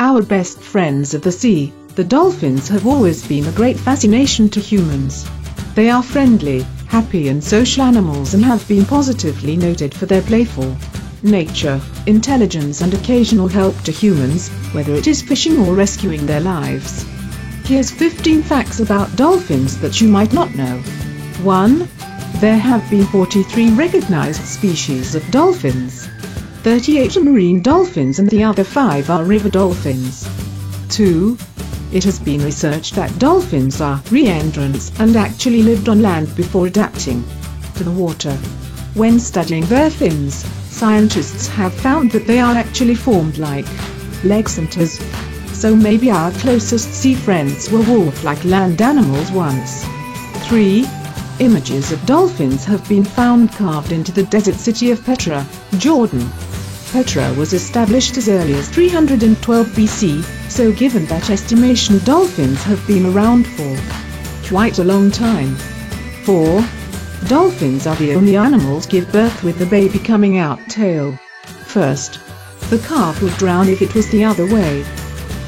Our best friends of the sea, the dolphins have always been a great fascination to humans. They are friendly, happy and social animals and have been positively noted for their playful nature, intelligence and occasional help to humans, whether it is fishing or rescuing their lives. Here's 15 facts about dolphins that you might not know. 1. There have been 43 recognized species of dolphins. 38 are marine dolphins and the other 5 are river dolphins. 2. It has been researched that dolphins are re-entrants and actually lived on land before adapting to the water. When studying their fins, scientists have found that they are actually formed like legs and toes. So maybe our closest sea friends were wolf-like land animals once. 3. Images of dolphins have been found carved into the desert city of Petra, Jordan. Petra was established as early as 312 BC, so given that estimation, dolphins have been around for quite a long time. 4. Dolphins are the only animals give birth with the baby coming out tail first. The calf would drown if it was the other way.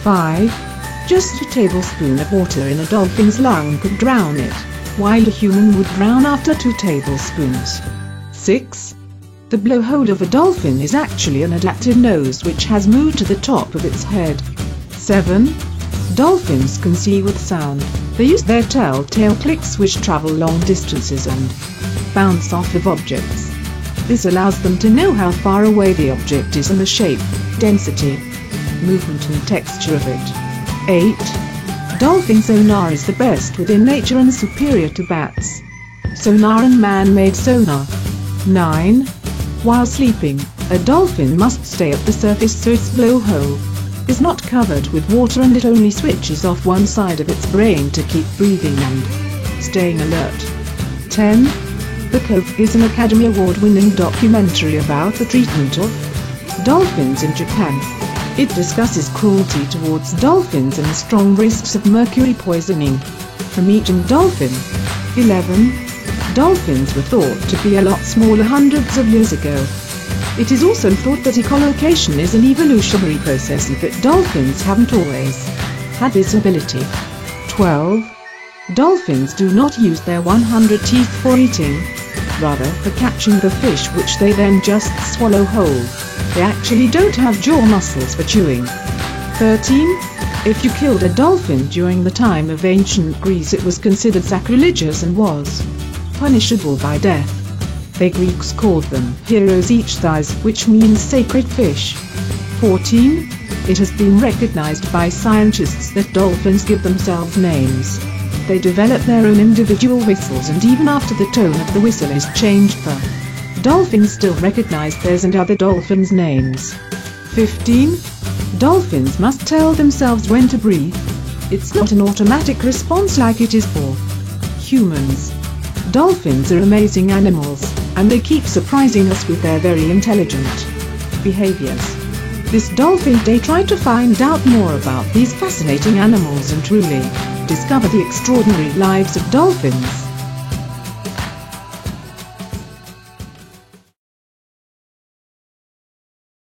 5. Just a tablespoon of water in a dolphin's lung could drown it, while a human would drown after 2 tablespoons. 6. The blowhole of a dolphin is actually an adapted nose which has moved to the top of its head. 7. Dolphins can see with sound. They use their telltale clicks which travel long distances and bounce off of objects. This allows them to know how far away the object is and the shape, density, movement and texture of it. 8. Dolphin sonar is the best within nature and superior to bats' sonar and man-made sonar. 9. While sleeping, a dolphin must stay at the surface so its blowhole is not covered with water and it only switches off one side of its brain to keep breathing and staying alert. 10. The Cove is an Academy Award-winning documentary about the treatment of dolphins in Japan. It discusses cruelty towards dolphins and the strong risks of mercury poisoning from eating dolphin. 11. Dolphins were thought to be a lot smaller hundreds of years ago. It is also thought that echolocation is an evolutionary process and that dolphins haven't always had this ability. 12. Dolphins do not use their 100 teeth for eating, rather for catching the fish which they then just swallow whole. They actually don't have jaw muscles for chewing. 13. If you killed a dolphin during the time of ancient Greece, it was considered sacrilegious and was punishable by death. The Greeks called them heroes, which means sacred fish. 14. It has been recognized by scientists that dolphins give themselves names. They develop their own individual whistles, and even after the tone of the whistle is changed, the dolphins still recognize theirs and other dolphins' names. 15. Dolphins must tell themselves when to breathe. It's not an automatic response like it is for humans. Dolphins are amazing animals, and they keep surprising us with their very intelligent behaviors. This Dolphin Day, try to find out more about these fascinating animals and truly discover the extraordinary lives of dolphins.